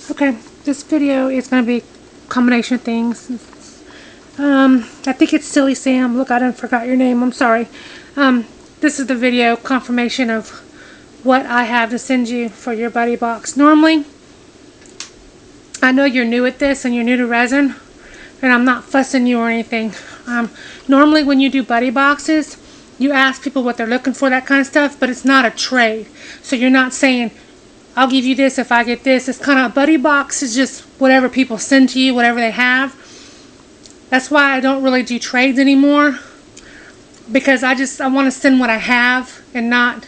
Okay, this video is going to be a combination of things. I think it's Silly Sam. Look, I forgot your name. I'm sorry. This is the video confirmation of what I have to send you for your buddy box. Normally, I know you're new at this and you're new to resin, and I'm not fussing you or anything. Normally when you do buddy boxes, you ask people what they're looking for, that kind of stuff, but it's not a trade. So you're not saying, I'll give you this if I get this. It's kind of a buddy box is just whatever people send to you, whatever they have. That's why I don't really do trades anymore, because I want to send what I have and not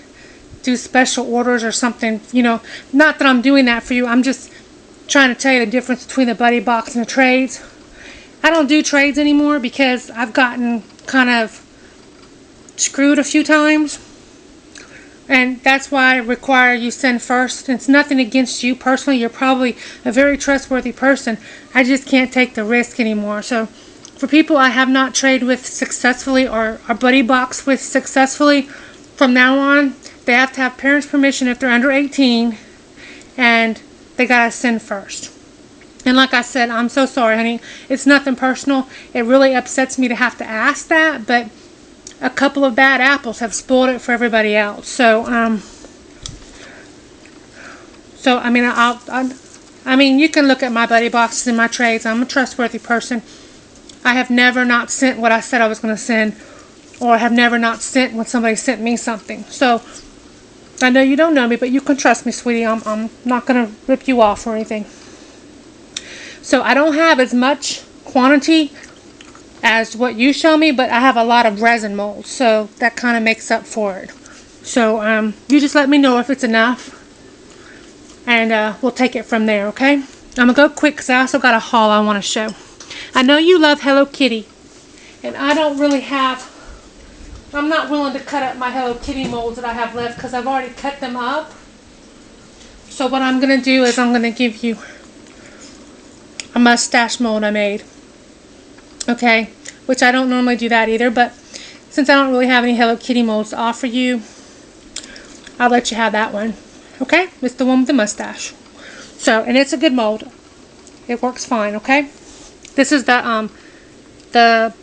do special orders or something. You know, not that I'm doing that for you. I'm just trying to tell you the difference between the buddy box and the trades. I don't do trades anymore because I've gotten kind of screwed a few times, and that's why I require you send first. It's nothing against you personally. You're probably a very trustworthy person. I just can't take the risk anymore. So for people I have not traded with successfully or buddy box with successfully, from now on they have to have parents' permission if they're under 18, and they gotta send first. And like I said, I'm so sorry, honey. It's nothing personal. It really upsets me to have to ask that, but a couple of bad apples have spoiled it for everybody else. So, I mean, you can look at my buddy boxes and my trades. I'm a trustworthy person. I have never not sent what I said I was going to send, or have never not sent when somebody sent me something. So, I know you don't know me, but you can trust me, sweetie. I'm not going to rip you off or anything. So, I don't have as much quantity as what you show me, but I have a lot of resin molds, so that kind of makes up for it. So you just let me know if it's enough, and we'll take it from there, okay? I'm gonna go quick because I also got a haul I want to show. I know you love Hello Kitty, and I'm not willing to cut up my Hello Kitty molds that I have left because I've already cut them up. So what I'm gonna do is I'm gonna give you a mustache mold I made. Okay, which I don't normally do that either, but since I don't really have any Hello Kitty molds to offer you, I'll let you have that one. Okay, it's the one with the mustache. So, and it's a good mold. It works fine. Okay, this is the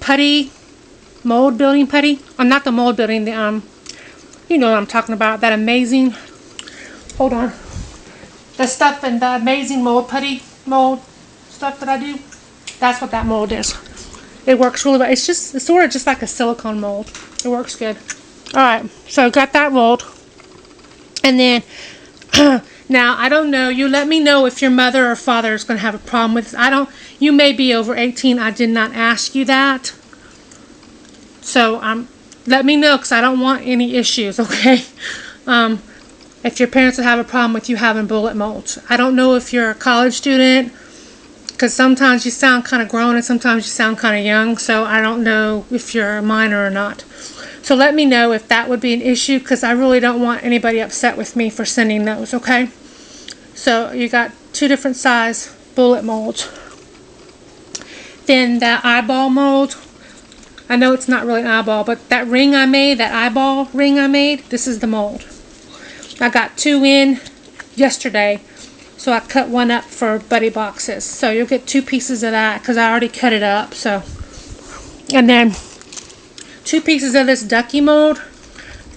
putty mold building putty. Not the mold building. The you know what I'm talking about. That amazing. Hold on. The stuff in the amazing mold putty mold stuff that I do. That's what that mold is. It works really well. It's sort of just like a silicone mold. It works good. Alright, so got that mold. And then, now, I don't know. You let me know if your mother or father is going to have a problem with this. You may be over 18. I did not ask you that. So, let me know, because I don't want any issues, okay? If your parents would have a problem with you having bullet molds. I don't know if you're a college student, because sometimes you sound kind of grown and sometimes you sound kind of young, so I don't know if you're a minor or not. So let me know if that would be an issue, because I really don't want anybody upset with me for sending those, okay? So you got 2 different size bullet molds. Then that eyeball mold, I know it's not really an eyeball, but that ring I made, that eyeball ring I made, this is the mold. I got 2 in yesterday. So I cut one up for buddy boxes. So you'll get 2 pieces of that because I already cut it up. So, and then 2 pieces of this ducky mold.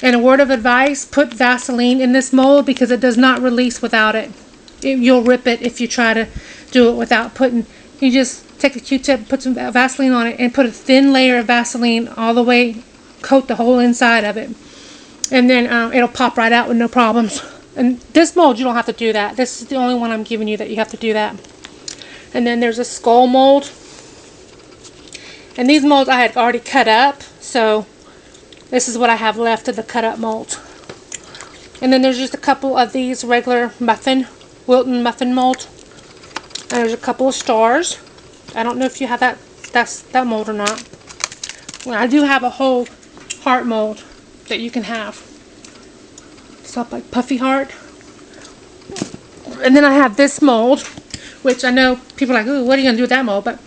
And a word of advice, put Vaseline in this mold because it does not release without it. You'll rip it if you try to do it without putting. You just take a Q-tip, put some Vaseline on it, and put a thin layer of Vaseline all the way, coat the whole inside of it. And then it'll pop right out with no problems. And this mold, you don't have to do that. This is the only one I'm giving you that you have to do that. And then there's a skull mold. And these molds I had already cut up. So this is what I have left of the cut up molds. And then there's just a couple of these regular Wilton muffin mold. And there's a couple of stars. I don't know if you have that mold or not. Well, I do have a whole heart mold that you can have. Stuff like puffy heart. And then I have this mold, which I know people are like, ooh, what are you going to do with that mold? But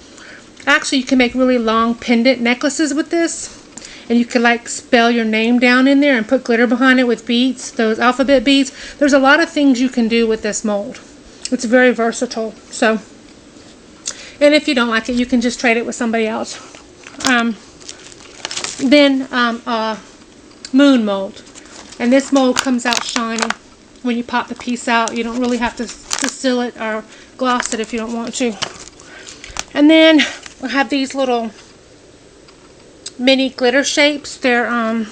actually you can make really long pendant necklaces with this. And you can like spell your name down in there and put glitter behind it with beads, those alphabet beads. There's a lot of things you can do with this mold. It's very versatile. So, and if you don't like it, you can just trade it with somebody else. Then moon mold, and this mold comes out shiny when you pop the piece out. You don't really have to seal it or gloss it if you don't want to. And then I have these little mini glitter shapes. They're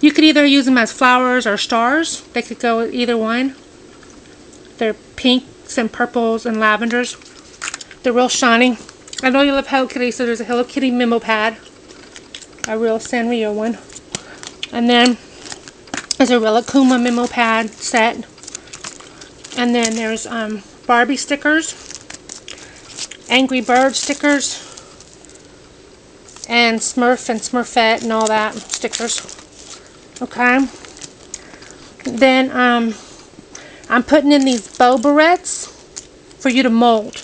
you could either use them as flowers or stars. They could go with either one. They're pinks and purples and lavenders. They're real shiny. I know you love Hello Kitty, so there's a Hello Kitty memo pad, a real Sanrio one, and then there's a real Akuma memo pad set, and then there's Barbie stickers, Angry Bird stickers, and Smurf and Smurfette and all that stickers. Okay. Then I'm putting in these bow barrettes for you to mold.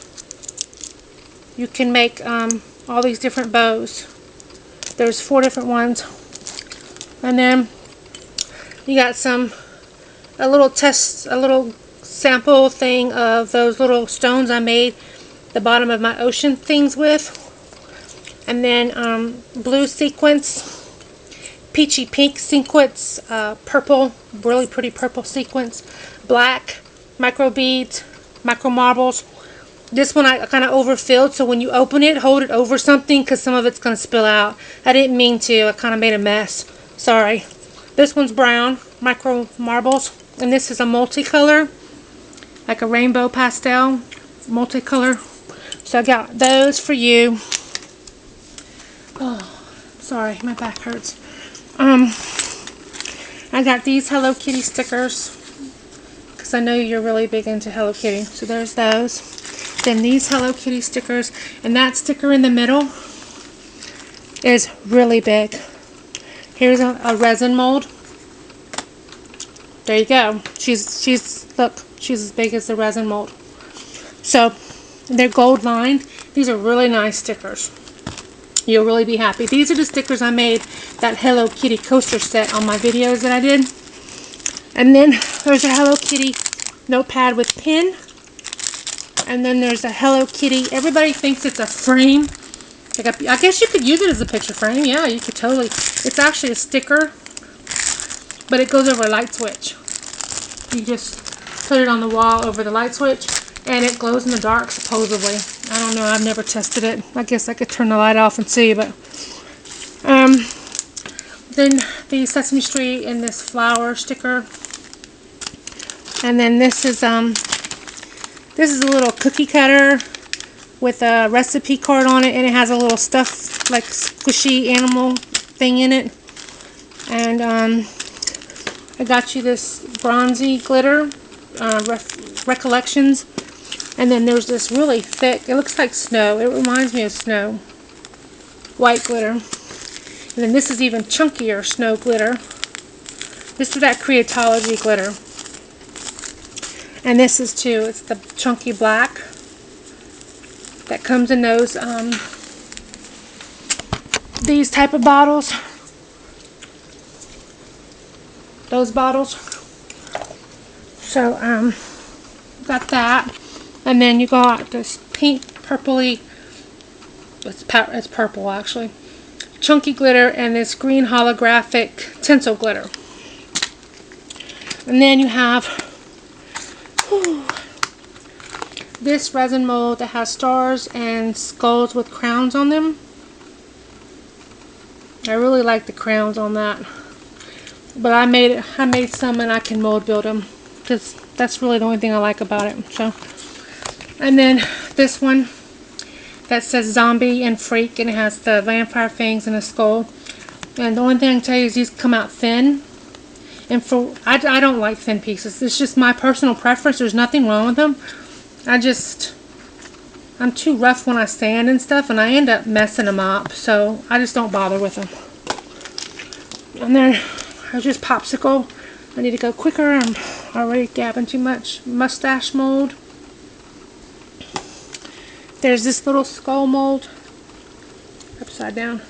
You can make all these different bows. There's 4 different ones. And then you got a little sample thing of those little stones I made the bottom of my ocean things with. And then blue sequins, peachy pink sequins, purple, really pretty purple sequins, black, micro beads, micro marbles. This one I kind of overfilled, so when you open it, hold it over something because some of it's going to spill out. I didn't mean to. I kind of made a mess. Sorry. This one's brown, micro marbles, and this is a multicolor, like a rainbow pastel multicolor. So I got those for you. Oh, sorry, my back hurts. I got these Hello Kitty stickers because I know you're really big into Hello Kitty. So there's those. Then these Hello Kitty stickers, and that sticker in the middle is really big. Here's a resin mold. There you go. Look, she's as big as the resin mold. So they're gold lined. These are really nice stickers. You'll really be happy. These are the stickers I made that Hello Kitty coaster set on my videos that I did. And then there's a Hello Kitty notepad with pin. And then there's a Hello Kitty. Everybody thinks it's a frame. Like I guess you could use it as a picture frame. Yeah, you could totally. It's actually a sticker, but it goes over a light switch. You just put it on the wall over the light switch, and it glows in the dark, supposedly. I don't know. I've never tested it. I guess I could turn the light off and see, but then the Sesame Street and this flower sticker, and then this is a little cookie cutter with a recipe card on it, and it has a little stuffed, like, squishy animal thing in it. And I got you this bronzy glitter, Recollections. And then there's this really thick, it looks like snow. It reminds me of snow. White glitter. And then this is even chunkier snow glitter. This is that Creatology glitter. And this is too, it's the chunky black that comes in those, these type of bottles. Those bottles. So, got that. And then you got this pink, purpley, it's purple actually, chunky glitter, and this green holographic tinsel glitter. And then you have this resin mold that has stars and skulls with crowns on them. I really like the crowns on that, but I made some, and I can mold build them because that's really the only thing I like about it. So, and then this one that says zombie and freak, and it has the vampire fangs and a skull. And the only thing I can tell you is these come out thin. And I don't like thin pieces. It's just my personal preference. There's nothing wrong with them. I'm too rough when I sand and stuff, and I end up messing them up. So I just don't bother with them. And then there's just popsicle. I need to go quicker. I'm already gabbing too much. Mustache mold. There's this little skull mold. Upside down.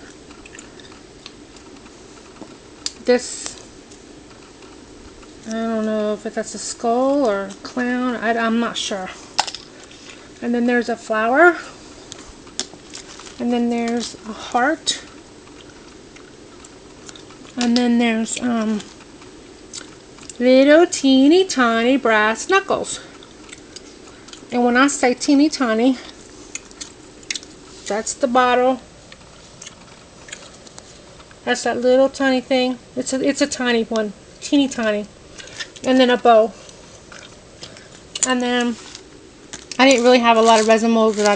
I don't know if that's a skull or a clown. I'm not sure. And then there's a flower. And then there's a heart. And then there's little teeny tiny brass knuckles. And when I say teeny tiny, that's the bottle. That's that little tiny thing. It's a tiny one, teeny tiny. And then a bow. And then I didn't really have a lot of resin molds that I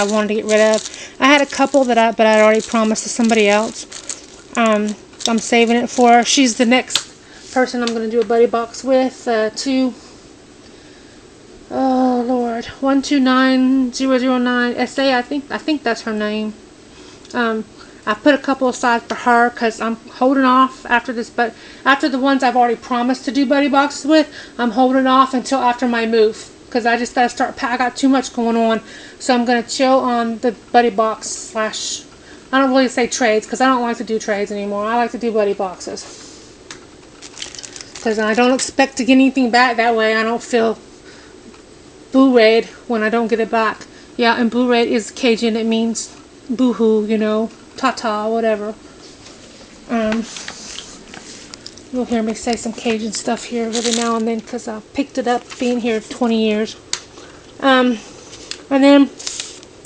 wanted to get rid of. I had a couple but I'd already promised to somebody else. I'm saving it for her. She's the next person I'm going to do a buddy box with. 129009 SA. I think that's her name. I put a couple aside for her because I'm holding off after this, but after the ones I've already promised to do buddy boxes with, I'm holding off until after my move because I just gotta start. I got too much going on, so I'm gonna chill on the buddy box slash. I don't really say trades because I don't like to do trades anymore. I like to do buddy boxes because I don't expect to get anything back. That way, I don't feel boo-rayed when I don't get it back. Yeah, and boo-rayed is Cajun. It means boo-hoo, you know. Ta-ta, whatever. You'll hear me say some Cajun stuff here every now and then because I picked it up being here 20 years. And then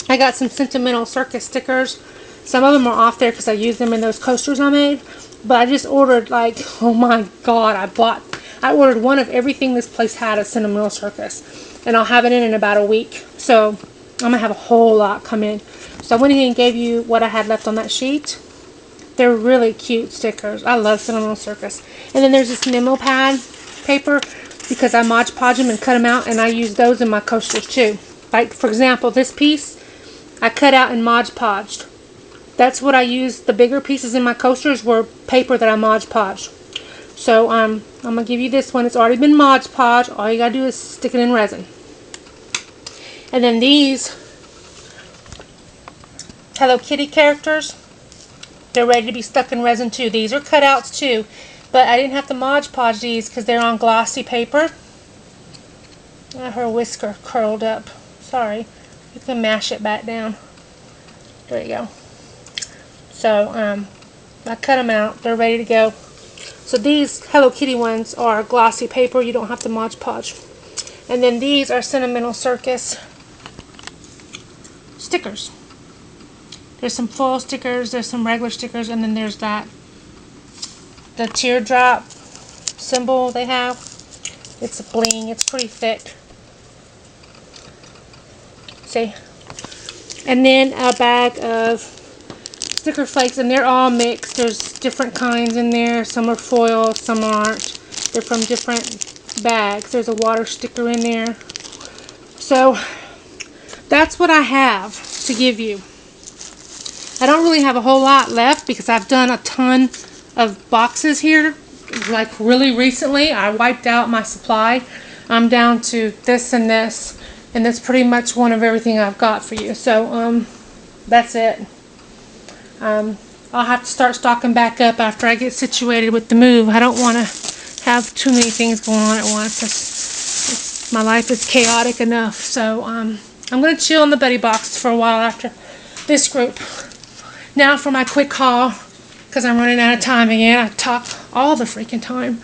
I got some Sentimental Circus stickers. Some of them are off there because I used them in those coasters I made. But I just ordered like, oh my god, I ordered one of everything this place had at Sentimental Circus. And I'll have it in about a week. So I'm going to have a whole lot come in. So I went ahead and gave you what I had left on that sheet. They're really cute stickers. I love Sentimental Circus. And then there's this Memo pad paper because I Mod Podge them and cut them out, and I use those in my coasters too. Like for example, this piece I cut out and Mod Podged. That's what I used. The bigger pieces in my coasters were paper that I Mod Podged. So I'm gonna give you this one. It's already been Mod Podged. All you gotta do is stick it in resin. And then these Hello Kitty characters, they're ready to be stuck in resin too. These are cutouts too, but I didn't have to Mod Podge these because they're on glossy paper. Her whisker curled up. Sorry. You can mash it back down. There you go. So I cut them out. They're ready to go. So these Hello Kitty ones are glossy paper. You don't have to Mod Podge. And then these are Sentimental Circus stickers. There's some foil stickers, there's some regular stickers, and then there's the teardrop symbol they have. It's a bling, it's pretty thick. See? And then a bag of sticker flakes, and they're all mixed. There's different kinds in there. Some are foil, some aren't. They're from different bags. There's a water sticker in there. So that's what I have to give you. I don't really have a whole lot left because I've done a ton of boxes here. Like really recently, I wiped out my supply. I'm down to this, and that's pretty much one of everything I've got for you. So that's it. I'll have to start stocking back up after I get situated with the move. I don't want to have too many things going on at once. My life is chaotic enough. So I'm going to chill in the buddy box for a while after this group. Now for my quick haul, because I'm running out of time again. I talk all the freaking time.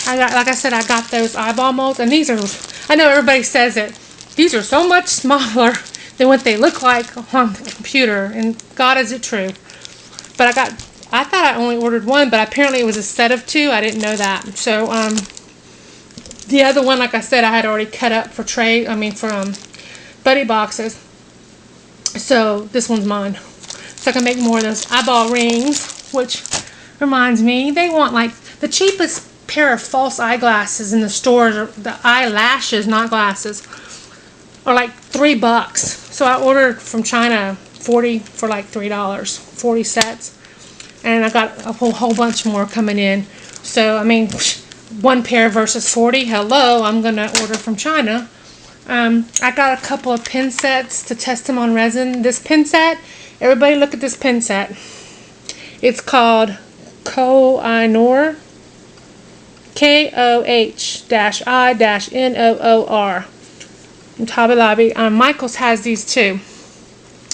Like I said, I got those eyeball molds, and these are, I know everybody says it, these are so much smaller than what they look like on the computer, and God, is it true. But I thought I only ordered one, but apparently it was a set of two. I didn't know that. So the other one, like I said, I had already cut up for buddy boxes. So this one's mine. So I can make more of those eyeball rings, which reminds me, they want like the cheapest pair of false eyeglasses in the stores, or the eyelashes, not glasses, are like $3. So I ordered from China 40 for like $3, 40 sets, and I got a whole bunch more coming in. So I mean, one pair versus 40. Hello, I'm gonna order from China. I got a couple of pin sets to test them on resin. This pin set, everybody look at this pin set. It's called Koh-i-Noor. KOH-I-NOOR. And Hobby Lobby. Michael's has these too.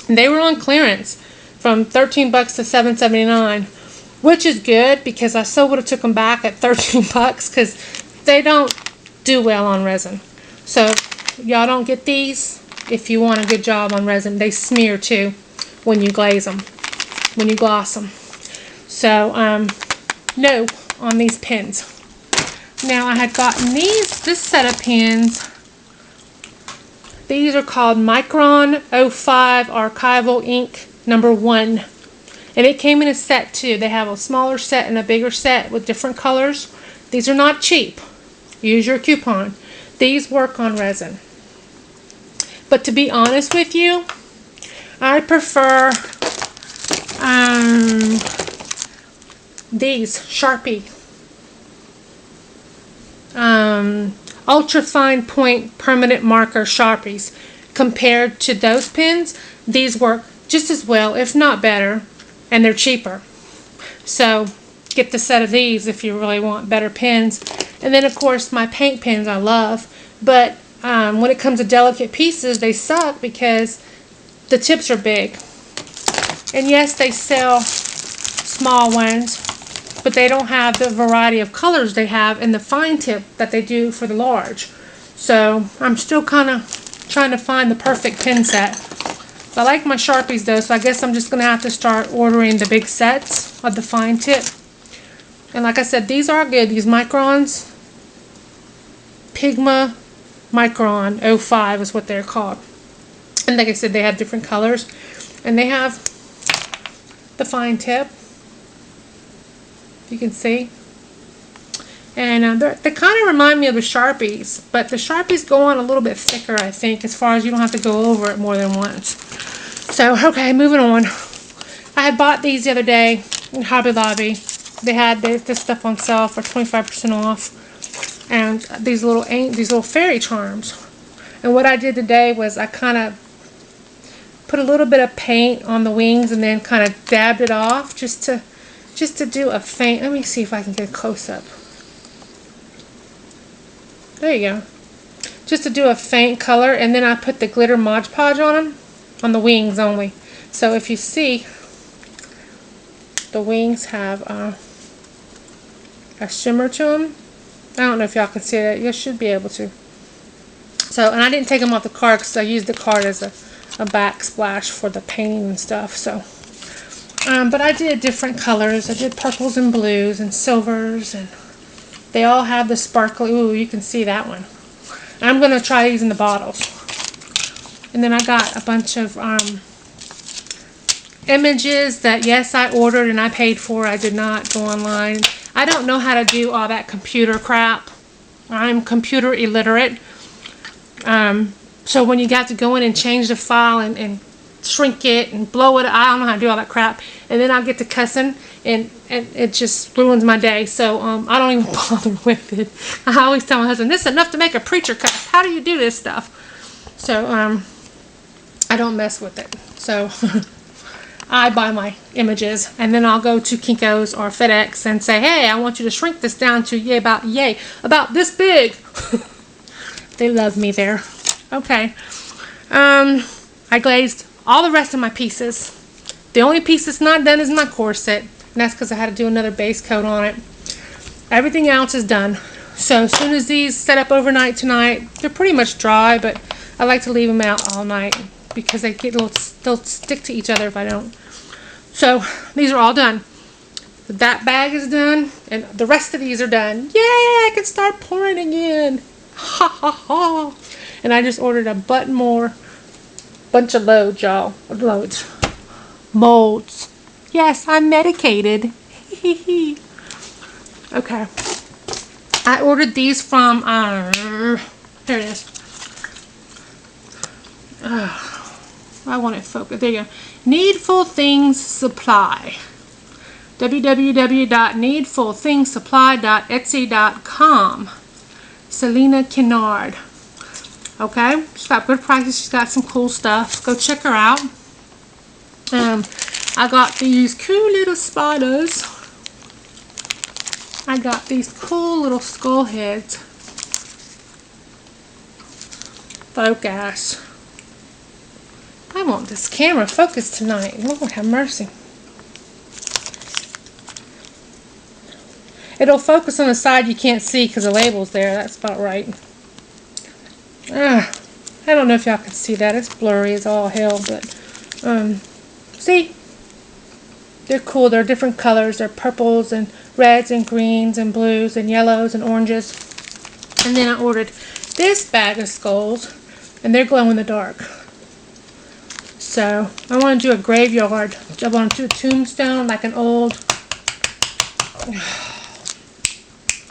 And they were on clearance from 13 bucks to $7.79, which is good because I so would have took them back at 13 bucks because they don't do well on resin. So y'all don't get these if you want a good job on resin. They smear too when you glaze them, when you gloss them. So no on these pins. Now I had gotten this set of pins. These are called Micron 05 Archival Ink number 1. And it came in a set too. They have a smaller set and a bigger set with different colors. These are not cheap. Use your coupon. These work on resin. But to be honest with you, I prefer these Sharpie. Ultra fine point permanent marker Sharpies. Compared to those pins, these work just as well, if not better, and they're cheaper. So get the set of these if you really want better pens. And then of course my paint pens I love, but when it comes to delicate pieces, they suck because the tips are big. And yes, they sell small ones, but they don't have the variety of colors they have in the fine tip that they do for the large. So I'm still kind of trying to find the perfect pen set. I like my Sharpies though, so I guess I'm just going to have to start ordering the big sets of the fine tip. And like I said, these are good. These Microns, Pigma Micron 05 is what they're called. And like I said, they have different colors. And they have the fine tip. You can see. And they kind of remind me of the Sharpies, but the Sharpies go on a little bit thicker, I think, as far as you don't have to go over it more than once. So, okay, moving on. I had bought these the other day in Hobby Lobby. They had this stuff on sale for 25% off. And these little fairy charms. And what I did today was I kind of put a little bit of paint on the wings and then kind of dabbed it off just to do a faint. Let me see if I can get a close up. There you go. Just to do a faint color, and then I put the glitter Mod Podge on them, on the wings only. So if you see, the wings have a shimmer to them. I don't know if y'all can see that. You should be able to. So, and I didn't take them off the card because I used the card as a backsplash for the painting and stuff. So, but I did different colors. I did purples and blues and silvers, and they all have the sparkly. Ooh, you can see that one. I'm going to try these in the bottles. And then I got a bunch of images that, yes, I ordered and I paid for. I did not go online. I don't know how to do all that computer crap. I'm computer illiterate. So when you got to go in and change the file and shrink it and blow it, I don't know how to do all that crap. And then I'll get to cussing and it just ruins my day. So I don't even bother with it. I always tell my husband, this is enough to make a preacher cuss. How do you do this stuff? So I don't mess with it. So I buy my images and then I'll go to Kinko's or FedEx and say, hey, I want you to shrink this down to about this big. They love me there. Okay. I glazed all the rest of my pieces. The only piece that's not done is my corset. And that's because I had to do another base coat on it. Everything else is done. So as soon as these set up overnight tonight, they're pretty much dry, but I like to leave them out all night because they get they'll stick to each other if I don't. So these are all done. That bag is done, and the rest of these are done. Yay! I can start pouring again. Ha ha ha! And I just ordered a button more. Bunch of loads, y'all. Loads. Molds. Yes, I'm medicated. Okay. I ordered these from, there it is. I want it focused. There you go. Needful Things Supply. www.needfulthingssupply.etsy.com. Selena Kennard. Okay, she's got good prices. She's got some cool stuff. Go check her out. I got these cool little spiders. I got these cool little skull heads. Focus. I want this camera focused tonight. Lord have mercy. It'll focus on the side you can't see because the label's there. That's about right. I don't know if y'all can see that. It's blurry as all hell, but see? They're cool. They're different colors. They're purples and reds and greens and blues and yellows and oranges. And then I ordered this bag of skulls, and they're glow in the dark. So I want to do a graveyard. I want to do a tombstone, like an old,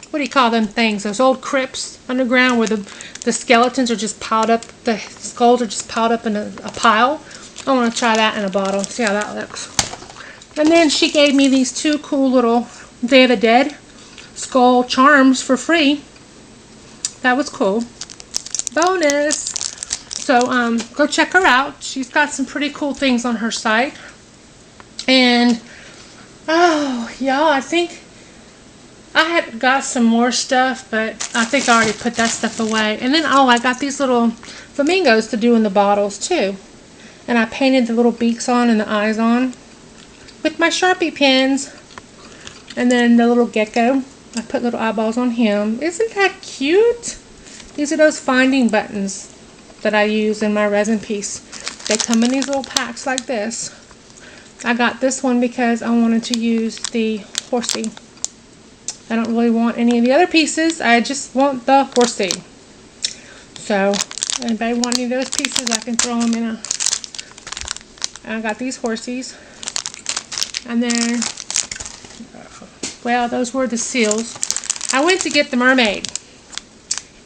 what do you call them things? Those old crypts underground where the skeletons are just piled up, the skulls are just piled up in a pile. I want to try that in a bottle, see how that looks. And then she gave me these two cool little Day of the Dead skull charms for free. That was cool. Bonus. So go check her out. She's got some pretty cool things on her site. And oh y'all, I think I had got some more stuff, but I think I already put that stuff away. And then oh, I got these little flamingos to do in the bottles too. And I painted the little beaks on and the eyes on with my Sharpie pens. And then the little gecko, I put little eyeballs on him. Isn't that cute? These are those finding buttons that I use in my resin piece. They come in these little packs like this. I got this one because I wanted to use the horsey. I don't really want any of the other pieces. I just want the horsey. So, anybody want any of those pieces, I can throw them in a... I got these horsies. And then, well, those were the seals. I went to get the mermaid.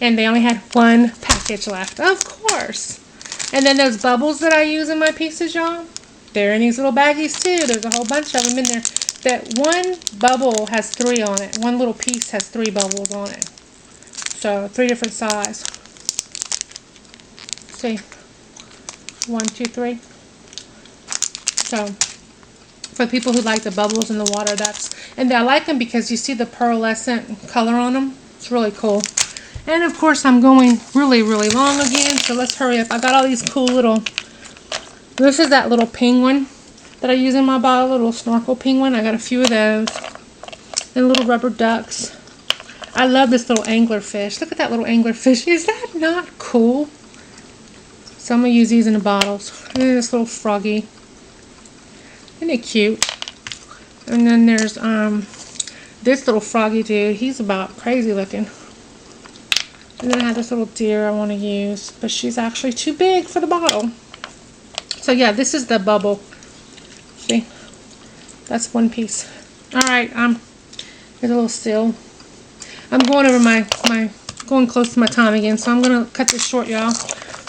And they only had one package left. Of course. And then those bubbles that I use in my pieces, y'all, they're in these little baggies too. There's a whole bunch of them in there. That one bubble has 3 on it. One little piece has 3 bubbles on it. So 3 different size. See? 1, 2, 3. So for people who like the bubbles in the water, and I like them because you see the pearlescent color on them. It's really cool. And of course I'm going really, really long again, so let's hurry up. I got all these cool little, this is that little penguin that I use in my bottle, little snorkel penguin. I got a few of those. And little rubber ducks. I love this little anglerfish. Look at that little anglerfish. Is that not cool? So I'm going to use these in the bottles. And then this little froggy. Isn't it cute? And then there's this little froggy dude. He's about crazy looking. And then I have this little deer I want to use, but she's actually too big for the bottle. So yeah, this is the bubble. See? That's one piece. Alright, here's a little seal. I'm going over going close to my time again, so I'm going to cut this short, y'all.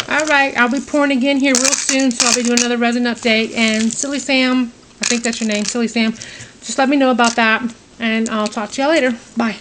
Alright, I'll be pouring again here real soon, so I'll be doing another resin update. And Silly Sam, I think that's your name, Silly Sam, just let me know about that, and I'll talk to y'all later. Bye.